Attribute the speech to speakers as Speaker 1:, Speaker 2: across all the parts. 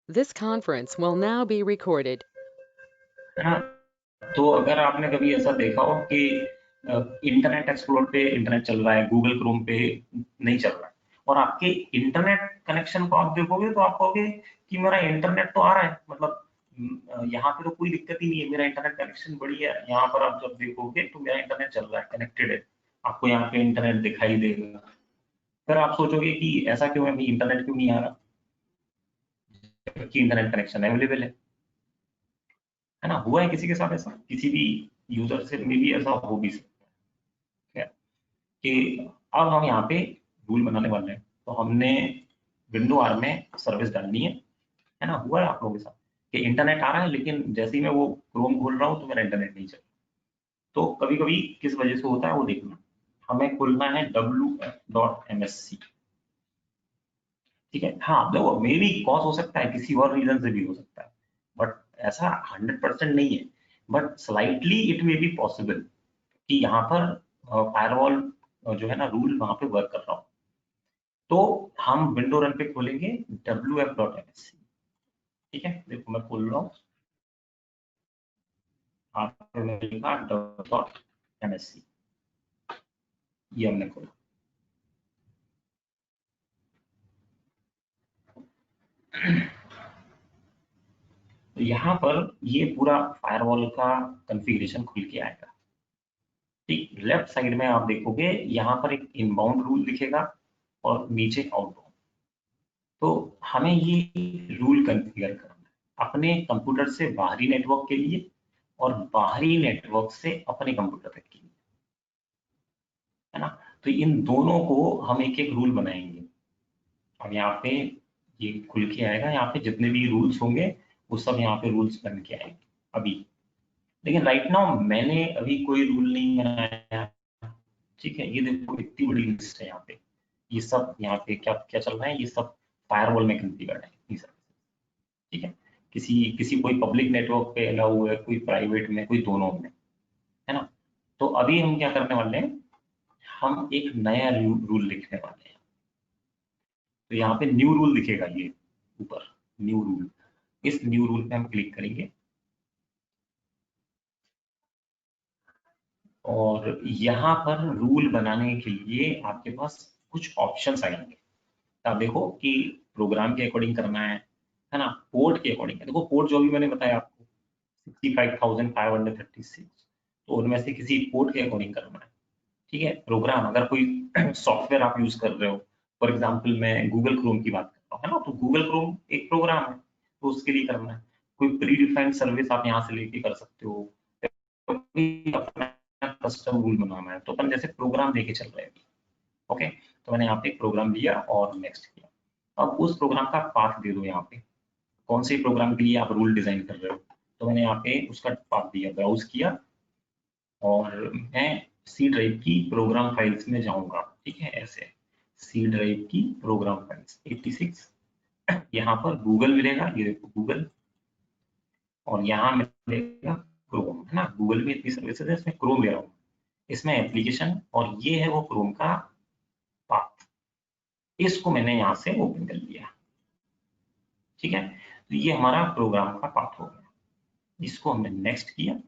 Speaker 1: This conference will now be recorded.
Speaker 2: है ना। तो अगर आपने कभी ऐसा देखा हो कि इंटरनेट एक्सप्लोर पे इंटरनेट चल रहा है, गूगल क्रोम पे नहीं चल रहा है, और आपके इंटरनेट कनेक्शन को आप देखोगे तो आप कहोगे कि मेरा इंटरनेट तो आ रहा है, मतलब यहाँ पे तो कोई दिक्कत ही नहीं है, मेरा इंटरनेट कनेक्शन बढ़िया है। यहाँ पर आप जब देखोगे तो मेरा इंटरनेट चल रहा है, कनेक्टेड है, आपको यहाँ पे इंटरनेट दिखाई देगा। फिर आप सोचोगे कि ऐसा क्यों है, भाई इंटरनेट क्यों नहीं आ रहा, जबकि इंटरनेट कनेक्शन अवेलेबल है ना। हुआ है किसी के साथ ऐसा, किसी भी यूजर से में भी ऐसा हो भी सकता है कि अब हम यहाँ पे रूल बनाने वाले हैं। तो हमने विंडो आर में सर्विस डालनी है ना। हुआ है आप लोगों के साथ कि इंटरनेट आ रहा है, लेकिन जैसे ही मैं वो क्रोम खोल रहा हूँ तो मेरा इंटरनेट नहीं चल रहा। तो कभी कभी किस वजह से होता है वो देखना। हमें खोलना है wf.msc। ठीक है, हाँ देखो, मे बी कॉज हो सकता है, किसी और रीजन से भी हो सकता है, बट ऐसा 100% नहीं है। But slightly it may be possible कि यहाँ पर फायरवॉल जो है ना, रूल वहां पे वर्क कर रहा हो। तो हम विंडो रन पे खोलेंगे wf.msc। ठीक है, देखो मैं खोल रहा हूँ, आपने लिखा wf.msc, ये हमने खोला। तो यहाँ पर ये पूरा फायरवॉल का कॉन्फ़िगरेशन खुल के आएगा। ठीक, लेफ्ट साइड में आप देखोगे यहाँ पर एक इनबाउंड रूल दिखेगा और नीचे आउटबाउंड। तो हमें ये रूल कॉन्फ़िगर करना है अपने कंप्यूटर से बाहरी नेटवर्क के लिए और बाहरी नेटवर्क से अपने कंप्यूटर तक के लिए, है ना। तो इन दोनों को हम एक एक रूल बनाएंगे। अब यहाँ पे ये खुल के आएगा, यहाँ पे जितने भी रूल्स होंगे वो सब यहाँ पे रूल्स बन के आएंगे अभी। लेकिन राइट नाउ मैंने अभी कोई रूल नहीं बनाया। ठीक है, ये देखो इतनी बड़ी लिस्ट है यहाँ पे, ये सब यहाँ पे क्या क्या चल रहा है, ये सब फायरवॉल में कॉन्फ़िगर्ड है ये सब। ठीक है, किसी किसी कोई पब्लिक नेटवर्क पे अलाउ है, कोई प्राइवेट में, कोई दोनों में, है ना। तो अभी हम क्या करने वाले हैं, हम एक नया रूल लिखने वाले हैं। तो यहाँ पे न्यू रूल दिखेगा, ये ऊपर न्यू रूल, इस न्यू रूल पे हम क्लिक करेंगे और यहाँ पर रूल बनाने के लिए आपके पास कुछ ऑप्शंस आएंगे। आप देखो कि प्रोग्राम के अकॉर्डिंग करना है ना, पोर्ट के अकॉर्डिंग। देखो पोर्ट जो भी मैंने बताया आपको 65,536, तो उनमें से किसी पोर्ट के अकॉर्डिंग करना है। ठीक है, प्रोग्राम अगर कोई सॉफ्टवेयर आप यूज कर रहे हो, फॉर एग्जांपल मैं गूगल क्रोम की बात कर रहा हूँ, है ना, तो गूगल क्रोम एक प्रोग्राम है, तो उसके लिए करना है। कोई प्री डिफाइंड सर्विस आप यहाँ से लेके कर सकते हो, कोई अपना कस्टम रूल बनाना है, तो अपन जैसे प्रोग्राम लेके चल रहे हैं। ओके, तो मैंने यहाँ पे एक प्रोग्राम लिया और नेक्स्ट किया। अब उस प्रोग्राम का पाथ दे दो यहाँ पे, कौन से प्रोग्राम के लिए आप रूल डिजाइन कर रहे हो। तो मैंने यहाँ पे उसका पाथ दिया, ब्राउज किया, और मैं सी ड्राइव की प्रोग्राम फाइल्स में जाऊंगा। ठीक है, ऐसे सी ड्राइव की प्रोग्राम फाइल्स 86, यहाँ पर गूगल मिलेगा, ये देखो गूगल, और यहाँ मिलेगा क्रोम, है ना। गूगल में इतनी सर्विसेज है, इसमें क्रोम ले रहा हूँ, इसमें एप्लीकेशन, और ये है वो क्रोम का पाथ, इसको मैंने यहाँ से ओपन कर लिया। ठीक है, तो ये हमारा प्रोग्राम का पाथ हो गया, इसको हमने नेक्स्ट किया।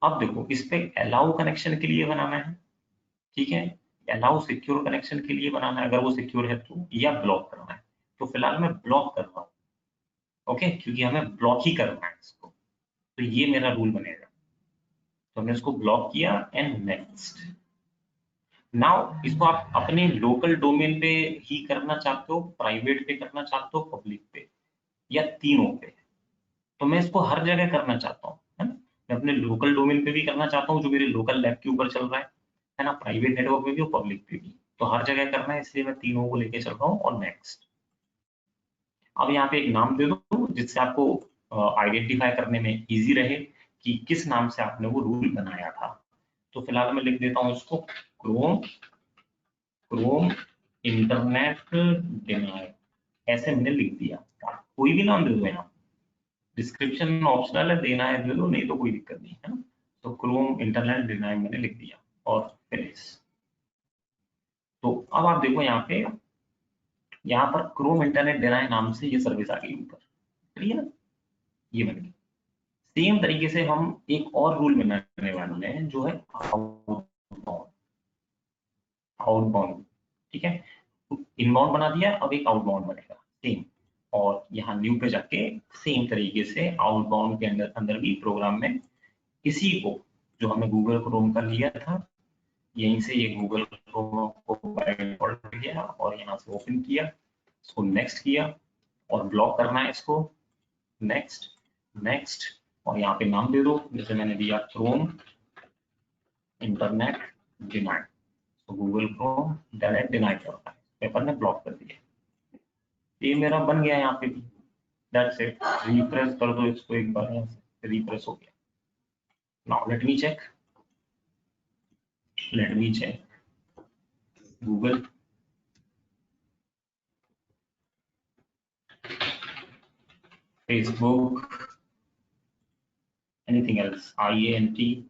Speaker 2: अब देखो इस पे अलाउ कनेक्शन के लिए बनाना है। ठीक है, अलाउ सिक्योर कनेक्शन के लिए बनाना है, अगर वो सिक्योर है तो, या ब्लॉक करना है। तो फिलहाल मैं ब्लॉक कर रहा हूँ। ओके, क्योंकि हमें ब्लॉक ही करना है इसको, तो ये मेरा रूल बनेगा। तो हमने इसको ब्लॉक किया एंड नेक्स्ट। नाउ इसको आप अपने लोकल डोमेन पे ही करना चाहते हो, प्राइवेट पे करना चाहते हो, पब्लिक पे, या तीनों पे। तो मैं इसको हर जगह करना चाहता हूँ, है ना। मैं अपने लोकल डोमेन पे भी करना चाहता हूँ जो मेरे लोकल लैब के ऊपर चल रहा है ना, प्राइवेट नेटवर्क में भी और पब्लिक पे भी। तो हर जगह करना है, इसलिए मैं तीनों को लेके चल रहा हूँ और नेक्स्ट। अब यहाँ पे एक नाम दे दो जिससे आपको आइडेंटिफाई करने में इजी रहे कि किस नाम से आपने वो रूल बनाया था। तो फिलहाल मैं लिख देता हूँ इसको क्रोम, क्रोम इंटरनेट डिनाई, ऐसे मैंने लिख दिया। आप कोई भी नाम दे दो यहाँ, डिस्क्रिप्शन ऑप्शनल है, देना है दे दो, नहीं तो कोई दिक्कत नहीं है ना। तो क्रोम इंटरनेट डिनाई मैंने लिख दिया और फिनिश। तो अब आप देखो यहाँ पे, यहाँ पर क्रोम इंटरनेट डिनाई नाम से ये सर्विस आ गई ऊपर। है ना, ये बन गया। सेम तरीके से हम एक और रूल बनाने वाले हैं जो है आउटबाउंड। आउटबाउंड, ठीक है, इनबाउंड बना दिया, अब एक आउटबाउंड बनेगा सेम। और यहाँ न्यू पे जाके सेम तरीके से आउटबाउंड के अंदर अंदर भी प्रोग्राम में इसी को जो हमने गूगल क्रोम का लिया था, यहीं से ये गूगल क्रोम को बाय डिफॉल्ट किया और यहाँ से ओपन किया, इसको नेक्स्ट किया और ब्लॉक करना है इसको, नेक्स्ट नेक्स्ट, और यहाँ पे नाम दे दो, जैसे मैंने दिया क्रोम इंटरनेट डिनाई, तो गूगल क्रोम डायरेक्ट डिनाई करता है, पेपर ने ब्लॉक कर दिया। ये मेरा बन गया यहाँ पे भी, दैट्स इट। रिफ्रेश कर दो इसको एक बार, यहाँ से रिफ्रेश हो गया। Now let me check, Google Facebook, anything else, IANT,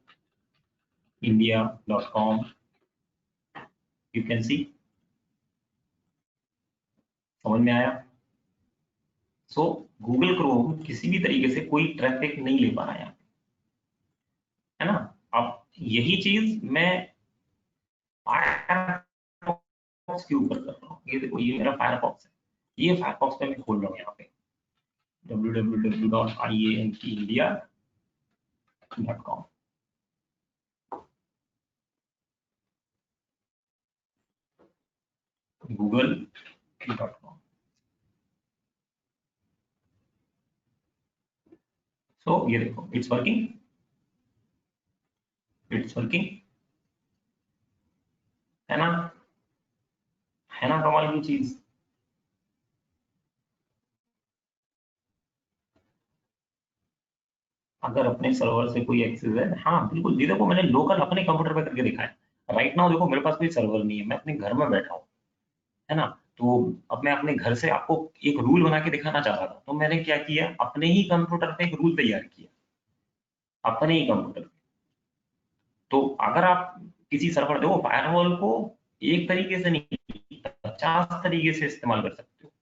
Speaker 2: India.com, you can see, समझ में आया? सो गूगल क्रोम किसी भी तरीके से कोई ट्रैफिक नहीं ले पा रहा है, है ना। अब यही चीज मैं फायरफॉक्स के ऊपर कर रहा हूँ। ये देखो, ये मेरा फायरफॉक्स है, ये फायरफॉक्स पे मैं खोल रहा हूँ यहाँ पे www.iantindia.com, google.com। सो ये देखो, इट्स वर्किंग, इट्स वर्किंग, है ना, है ना, कमाल की चीज। अगर अपने सर्वर से कोई एक्सेस है, हाँ बिल्कुल, ये देखो मैंने लोकल अपने कंप्यूटर पे करके दिखाया। राइट नाउ देखो मेरे पास कोई सर्वर नहीं है, मैं अपने घर में बैठा हूँ, है ना। तो अब मैं अपने घर से आपको एक रूल बना के दिखाना चाह रहा था, तो मैंने क्या किया, अपने ही कंप्यूटर पे एक रूल तैयार किया, अपने ही कंप्यूटर पे। तो अगर आप किसी सर्वर, देखो फायरवॉल को एक तरीके से नहीं, 50 तरीके से इस्तेमाल कर सकते हो।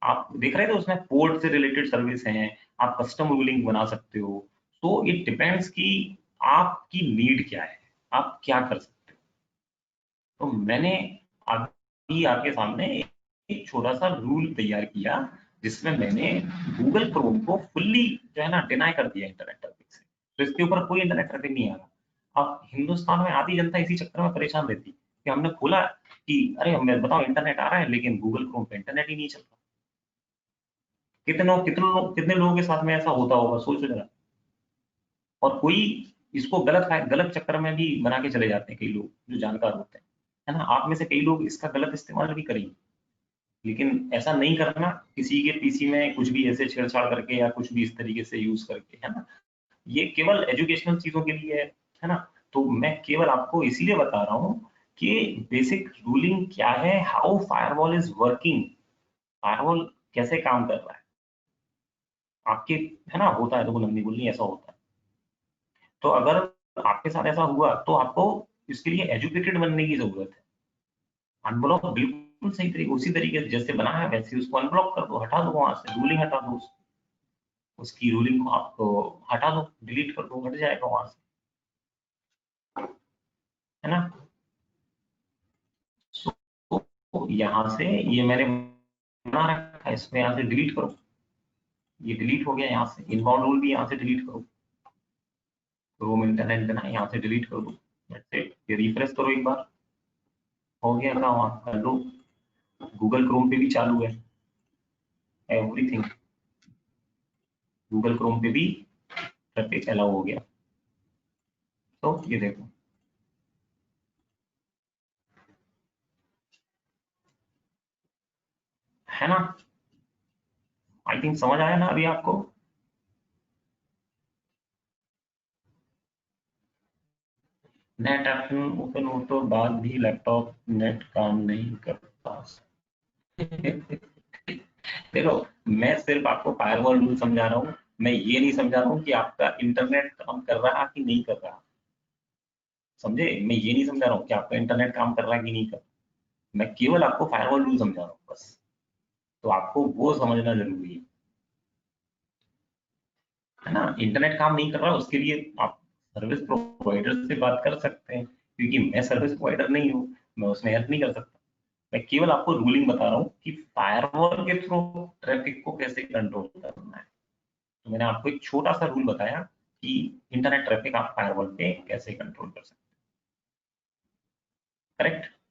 Speaker 2: आप देख रहे थे उसमें पोर्ट से रिलेटेड सर्विस हैं, आप कस्टम रूलिंग बना सकते हो। तो इट डिपेंड्स कि आपकी नीड क्या है, आप क्या कर सकते हो। तो मैंने अभी आपके सामने एक छोटा सा रूल तैयार किया, जिसमें मैंने गूगल क्रोम को फुल्ली जो है ना डिनाई कर दिया इंटरनेट ट्रैफिक से, तो इसके ऊपर कोई इंटरनेट ट्रैफिक नहीं आ रहा। अब हिंदुस्तान में आधी जनता इसी चक्कर में परेशान रहती कि हमने खोला कि अरे मैं बताओ इंटरनेट आ रहा है, लेकिन गूगल क्रोम पे इंटरनेट ही नहीं चल रहा। कितने लोगों के साथ में ऐसा होता होगा, सोचो जरा। और कोई इसको गलत चक्कर में भी बना के चले जाते हैं कई लोग जो जानकार होते हैं, है ना। आप में से कई लोग इसका गलत इस्तेमाल भी करेंगे, लेकिन ऐसा नहीं करना, किसी के पीसी में कुछ भी ऐसे छेड़छाड़ करके या कुछ भी इस तरीके से यूज करके, है ना। ये केवल एजुकेशनल चीजों के लिए है ना। तो मैं केवल आपको इसीलिए बता रहा हूँ कि बेसिक रूलिंग क्या है, how firewall is working, firewall कैसे काम कर रहा है आपके, है ना। होता है, तो नंदी बोलनी ऐसा होता है। तो अगर आपके साथ ऐसा हुआ तो आपको इसके लिए एजुकेटेड बनने की जरूरत है। अनब्लॉक बिल्कुल सही तरीके, उसी तरीके से जैसे बना है वैसे उसको अनब्लॉक कर दो, हटा दो, वहां से रूलिंग हटा दो, उसकी रूलिंग को आप हटा दो, डिलीट कर दो, हट जाएगा वहां से, है ना। तो यहाँ से ये मैंने बना रखा है, इसमें यहाँ से डिलीट करो, ये डिलीट हो गया, यहाँ से इनबाउंड रूल भी यहाँ से डिलीट करो, क्रोम इंटरनेट देना यहाँ से डिलीट कर दो, ये रिफ्रेश करो एक बार, हो गया काम, आप कर लो। गूगल क्रोम पे भी चालू है एवरीथिंग, गूगल क्रोम पे भी ट्रैफिक अलाउ हो गया। तो ये देखो, है ना। आई थिंक समझ आया ना अभी आपको। नेट ओपन हो तो बाद भी लैपटॉप नेट काम नहीं करता। देखो, मैं सिर्फ आपको फायरवॉल रूल समझा रहा हूँ, मैं ये नहीं समझा रहा हूँ कि आपका इंटरनेट काम कर रहा कि नहीं कर रहा, समझे। मैं ये नहीं समझा रहा हूँ कि आपका इंटरनेट काम कर रहा है कि नहीं कर रहा, मैं केवल आपको फायरवॉल रूल समझा रहा हूँ बस। तो आपको वो समझना जरूरी है। है ना। इंटरनेट काम नहीं कर रहा उसके लिए आप सर्विस प्रोवाइडर से बात कर सकते हैं, क्योंकि मैं सर्विस प्रोवाइडर नहीं हूँ, मैं उसमें हेल्प नहीं कर सकता। मैं केवल आपको रूलिंग बता रहा हूँ कि फायरवॉल के थ्रू ट्रैफिक को कैसे कंट्रोल करना है। तो मैंने आपको एक छोटा सा रूल बताया कि इंटरनेट ट्रैफिक आप फायरवॉल पे कैसे कंट्रोल कर सकते हैं। करेक्ट।